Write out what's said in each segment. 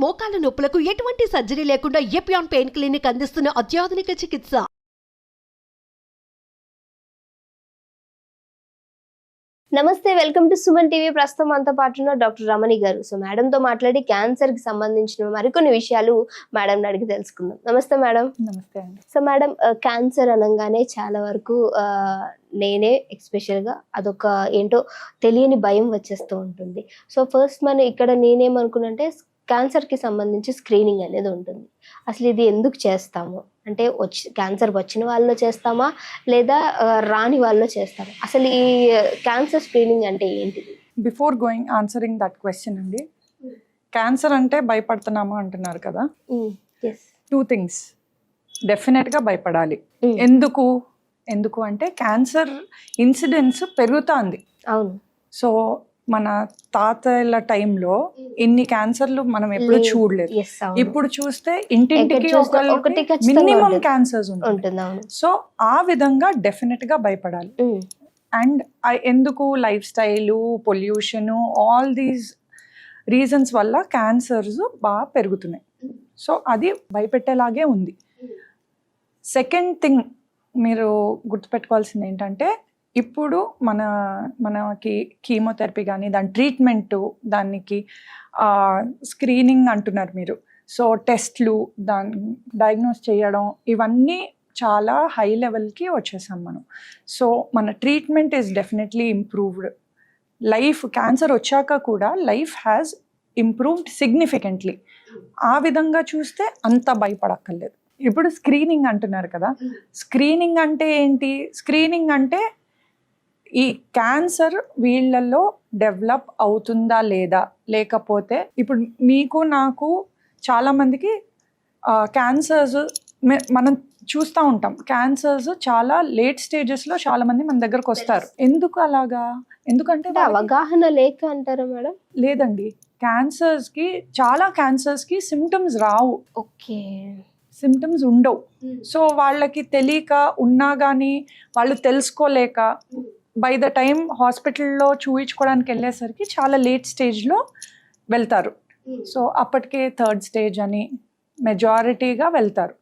మోకాల నొప్పులకు ఎటువంటి సర్జరీ లేకుండా ఎపియాన్ పెయిన్ క్లినిక్ అందిస్తున్న అత్యాధునిక చికిత్స. నమస్తే, వెల్కమ్ టు సుమన్ టీవీ. ప్రస్తుతం మనతో పాటు ఉన్న డాక్టర్ రమణి గారు. సో మేడం తో మాట్లాడి క్యాన్సర్ కి సంబంధించిన మరికొన్ని విషయాలు మేడం అడిగి తెలుసుకుందాం. నమస్తే మేడం. నమస్తే అండి. సో మేడం, క్యాన్సర్ అనగానే చాలా వరకు నేనే ఎక్స్పెషల్ గా అదొక ఏంటో తెలియని భయం వచ్చేస్తూ ఉంటుంది. సో ఫస్ట్ మనం ఇక్కడ నేనేమనుకున్నంటే క్యాన్సర్ కి సంబంధించి స్క్రీనింగ్ అనేది ఉంటుంది. అసలు ఇది ఎందుకు చేస్తాము అంటే క్యాన్సర్ వచ్చిన వాళ్ళలో చేస్తామా లేదా రాని వాళ్ళలో చేస్తామా? అసలు ఈ క్యాన్సర్ స్క్రీనింగ్ అంటే ఏంటిది? Before going answering that question అండి, క్యాన్సర్ అంటే భయపడుతున్నామా అంటున్నారు కదా. 2 things డెఫినెట్గా భయపడాలి. ఎందుకు అంటే క్యాన్సర్ ఇన్సిడెన్స్ పెరుగుతుంది. అవును. సో మన తాతల టైంలో ఇన్ని క్యాన్సర్లు మనం ఎప్పుడు చూడలేదు. ఇప్పుడు చూస్తే ఇంటింటికి మినిమం క్యాన్సర్స్ ఉంటుంది. సో ఆ విధంగా డెఫినెట్ గా భయపడాలి. అండ్ ఎందుకు life style, pollution, all these reasons వల్ల క్యాన్సర్స్ బాగా పెరుగుతున్నాయి. సో అది భయపెట్టేలాగే ఉంది. సెకండ్ థింగ్ మీరు గుర్తుపెట్టుకోవాల్సింది ఏంటంటే, ఇప్పుడు మనకి కీమోథెరపీ కానీ దాని ట్రీట్మెంటు, దానికి స్క్రీనింగ్ అంటున్నారు మీరు. సో టెస్ట్లు, దాన్ని డయాగ్నోస్ చేయడం, ఇవన్నీ చాలా హై లెవెల్కి వచ్చేసాం మనం. సో మన treatment is definitely improved. Cancer వచ్చాక కూడా లైఫ్ హ్యాస్ ఇంప్రూవ్డ్ సిగ్నిఫికెంట్లీ. ఆ విధంగా చూస్తే అంత భయపడక్కర్లేదు. ఇప్పుడు స్క్రీనింగ్ అంటున్నారు కదా, స్క్రీనింగ్ అంటే ఏంటి? స్క్రీనింగ్ అంటే ఈ క్యాన్సర్ వీళ్ళల్లో డెవలప్ అవుతుందా లేదా, లేకపోతే ఇప్పుడు మీకు నాకు చాలామందికి క్యాన్సర్స్ మనం చూస్తూ ఉంటాం. క్యాన్సర్స్ చాలా లేట్ స్టేజెస్లో చాలామంది మన దగ్గరకు వస్తారు. ఎందుకు అలాగా? ఎందుకంటే అవగాహన లేక అంటారా మేడం? లేదండి, చాలా క్యాన్సర్స్కి సిమ్టమ్స్ రావు. ఓకే, సిమ్టమ్స్ ఉండవు. సో వాళ్ళకి తెలియక ఉన్నా కానీ వాళ్ళు తెలుసుకోలేక బై ద టైం హాస్పిటల్లో చూయించుకోవడానికి వెళ్ళేసరికి చాలా లేట్ స్టేజ్లో వెళ్తారు. సో అప్పటికే 3rd స్టేజ్ అని మెజారిటీగా వెళ్తారు.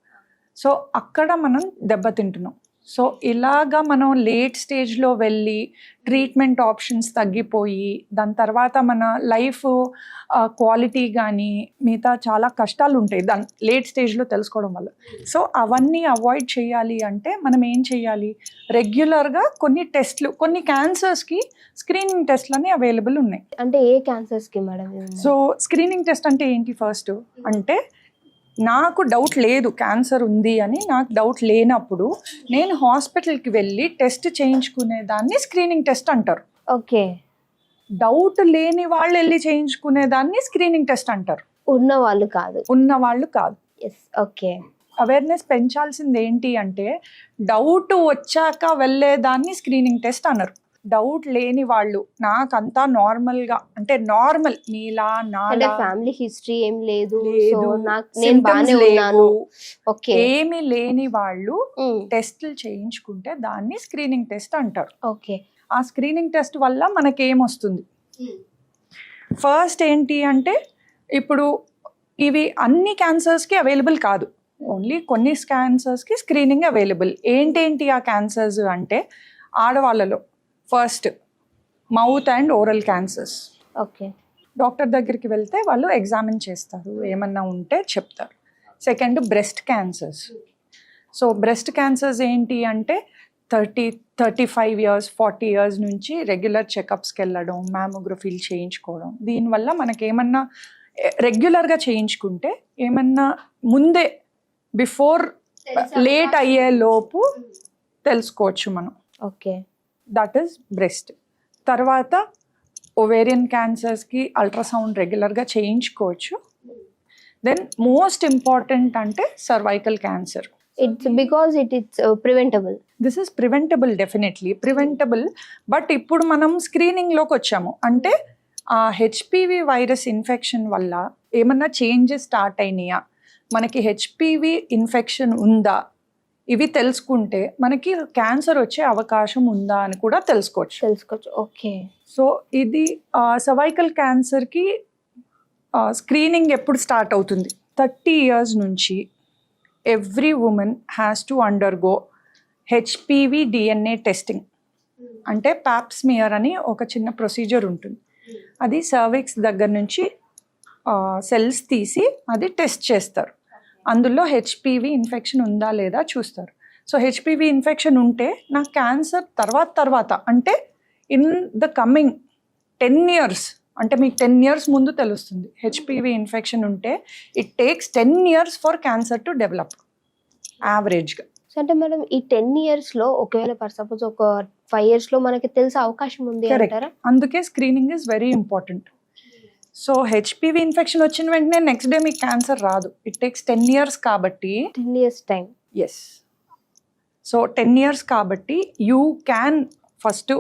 సో అక్కడ మనం దెబ్బతింటున్నాం. సో ఇలాగా మనం లేట్ స్టేజ్లో వెళ్ళి ట్రీట్మెంట్ ఆప్షన్స్ తగ్గిపోయి దాని తర్వాత మన లైఫ్ క్వాలిటీ కానీ మిగతా చాలా కష్టాలు ఉంటాయి దాని లేట్ స్టేజ్లో తెలుసుకోవడం వల్ల. సో అవన్నీ అవాయిడ్ చేయాలి అంటే మనం ఏం చేయాలి? రెగ్యులర్గా కొన్ని టెస్ట్లు, కొన్ని క్యాన్సర్స్కి స్క్రీనింగ్ టెస్ట్లు అని అవైలబుల్ ఉన్నాయి. అంటే ఏ క్యాన్సర్స్కి మేడం? సో స్క్రీనింగ్ టెస్ట్ అంటే ఏంటి? ఫస్ట్ అంటే నాకు డౌట్ లేదు క్యాన్సర్ ఉంది అని, నాకు డౌట్ లేనప్పుడు నేను హాస్పిటల్కి వెళ్ళి టెస్ట్ చేయించుకునే దాన్ని స్క్రీనింగ్ టెస్ట్ అంటారు. ఓకే. డౌట్ లేని వాళ్ళు వెళ్ళి చేయించుకునే దాన్ని స్క్రీనింగ్ టెస్ట్ అంటారు. ఉన్నవాళ్ళు కాదు. ఓకే. అవేర్నెస్ పెంచాల్సింది ఏంటి అంటే, డౌట్ వచ్చాక వెళ్ళేదాన్ని స్క్రీనింగ్ టెస్ట్ అన్నారు. డౌట్ లేని వాళ్ళు, నాకంతా నార్మల్గా, అంటే నార్మల్ నీలా నాలా ఫ్యామిలీ హిస్టరీ ఏం లేదు, ఏమి లేని వాళ్ళు టెస్ట్లు చేయించుకుంటే దాన్ని స్క్రీనింగ్ టెస్ట్ అంటారు. ఓకే. ఆ స్క్రీనింగ్ టెస్ట్ వల్ల మనకేమొస్తుంది? ఫస్ట్ ఏంటి అంటే, ఇప్పుడు ఇవి అన్ని క్యాన్సర్స్కి అవైలబుల్ కాదు, ఓన్లీ కొన్ని క్యాన్సర్స్కి స్క్రీనింగ్ అవైలబుల్. ఏంటేంటి ఆ క్యాన్సర్స్ అంటే, ఆడవాళ్ళలో first mouth and oral cancers. Okay. Doctor దగ్గరికి వెళ్తే వాళ్ళు ఎగ్జామిన్ చేస్తారు, ఏమన్నా ఉంటే చెప్తారు. Second breast cancers. So breast cancers ఏంటి అంటే 35 years 40 years నుంచి రెగ్యులర్ చెకప్స్కి వెళ్ళడం, మ్యామోగ్రఫీలు చేయించుకోవడం. దీనివల్ల మనకేమన్నా రెగ్యులర్గా చేయించుకుంటే ఏమన్నా ముందే బిఫోర్ లేట్ అయ్యే లోపు తెలుసుకోవచ్చు మనం. ఓకే. That is breast. తర్వాత ఓవేరియన్ క్యాన్సర్స్కి అల్ట్రాసౌండ్ రెగ్యులర్గా చేయించుకోవచ్చు. దెన్ మోస్ట్ ఇంపార్టెంట్ అంటే cervical cancer. Because it is preventable. This is preventable, definitely preventable. But ఇప్పుడు మనం స్క్రీనింగ్లోకి వచ్చాము అంటే ఆ హెచ్పివి వైరస్ ఇన్ఫెక్షన్ వల్ల ఏమన్నా చేంజెస్ స్టార్ట్ అయినాయా, మనకి హెచ్పివి ఇన్ఫెక్షన్ ఉందా, ఇవి తెలుసుకుంటే మనకి క్యాన్సర్ వచ్చే అవకాశం ఉందా అని కూడా తెలుసుకోవచ్చు. ఓకే. సో ఇది సర్వైకల్ క్యాన్సర్కి స్క్రీనింగ్ ఎప్పుడు స్టార్ట్ అవుతుంది? 30 years నుంచి every women has to undergo HPV DNA testing. అంటే ప్యాప్స్మియర్ అని ఒక చిన్న ప్రొసీజర్ ఉంటుంది. అది సర్విక్స్ దగ్గర నుంచి సెల్స్ తీసి అది టెస్ట్ చేస్తారు. అందులో హెచ్పివి ఇన్ఫెక్షన్ ఉందా లేదా చూస్తారు. సో హెచ్పివి ఇన్ఫెక్షన్ ఉంటే నాకు క్యాన్సర్ తర్వాత అంటే ఇన్ ద కమింగ్ 10 years, అంటే మీకు 10 years ముందు తెలుస్తుంది. హెచ్పివి ఇన్ఫెక్షన్ ఉంటే it takes 10 years for cancer to develop యావరేజ్గా. సో అంటే మేడం ఈ 10 years లో ఒకవేళ ఫర్ సపోజ్ ఒక 5 years లో మనకి తెలిసే అవకాశం ఉంది అంటారా? అందుకే screening is very important. So HPV infection వచ్చిన వెంటనే నెక్స్ట్ డే మీకు క్యాన్సర్ రాదు. ఇట్ టేక్స్ 10 years కాబట్టి 10 years time. Yes. So 10 years కాబట్టి you can first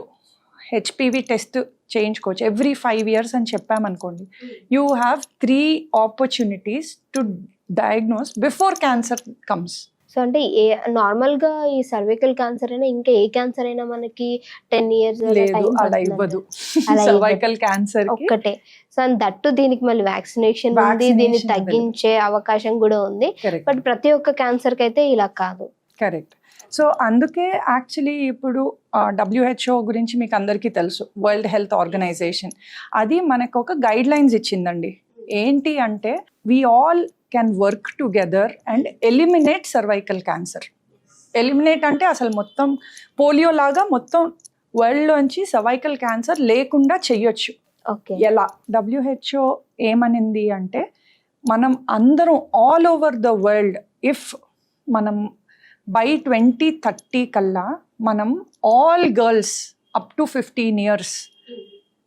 HPV test చేయించుకోవచ్చు ఎవ్రీ 5 years అని చెప్పామనుకోండి. You have 3 opportunities to diagnose before cancer comes. So అంటే నార్మల్ గా ఈ సర్వైకల్ క్యాన్సర్ అయినా ఇంకా ఏ క్యాన్సర్ అయినా మనకి 10 years లేదు, అలా ఇవ్వదు. సర్వైకల్ క్యాన్సర్ ఒక్కటే. సో అండ్ దట్టు దీనికి మళ్ళీ వ్యాక్సినేషన్ ఉంది, దీన్ని తగ్గించే అవకాశం కూడా ఉంది. బట్ ప్రతి ఒక్క క్యాన్సర్ కి అయితే ఇలా కాదు. కరెక్ట్. సో అందుకే యాక్చువల్లీ ఇప్పుడు WHO గురించి మీకు అందరికీ తెలుసు, వరల్డ్ హెల్త్ ఆర్గనైజేషన్. అది మనకు ఒక గైడ్ లైన్స్ ఇచ్చిందండి. ఏంటి అంటే we all can work together and eliminate cervical cancer. Eliminate అంటే అసలు మొత్తం పోలియో లాగా మొత్తం వరల్డ్లోంచి సర్వైకల్ క్యాన్సర్ లేకుండా చెయ్యొచ్చు. ఎలా? WHO ఏమనింది అంటే మనం అందరం all over the world if మనం బై 2030 కల్లా మనం all girls up to 15 years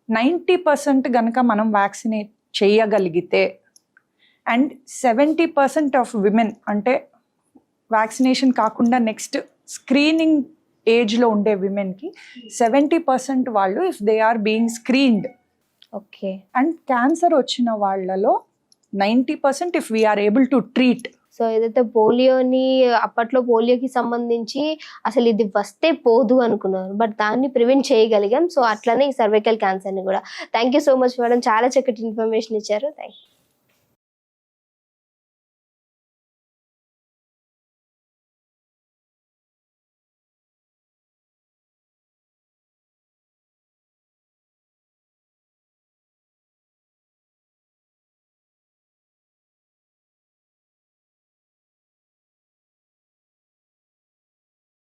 90% గనక మనం వ్యాక్సినేట్ చేయగలిగితే అండ్ 70% ఆఫ్ విమెన్ అంటే వ్యాక్సినేషన్ కాకుండా నెక్స్ట్ స్క్రీనింగ్ ఏజ్లో ఉండే విమెన్కి 70% వాళ్ళు if they are being screened. Okay. And cancer వచ్చిన వాళ్ళలో 90% if we are able to treat. So ఏదైతే పోలియోని అప్పట్లో పోలియోకి సంబంధించి అసలు ఇది వస్తే పోదు అనుకున్నారు, బట్ దాన్ని ప్రివెంట్ చేయగలిగాం. సో అట్లనే ఈ సర్వైకల్ క్యాన్సర్ని కూడా. Thank you so much madam, చాలా చక్కటి ఇన్ఫర్మేషన్ ఇచ్చారు. Thank you.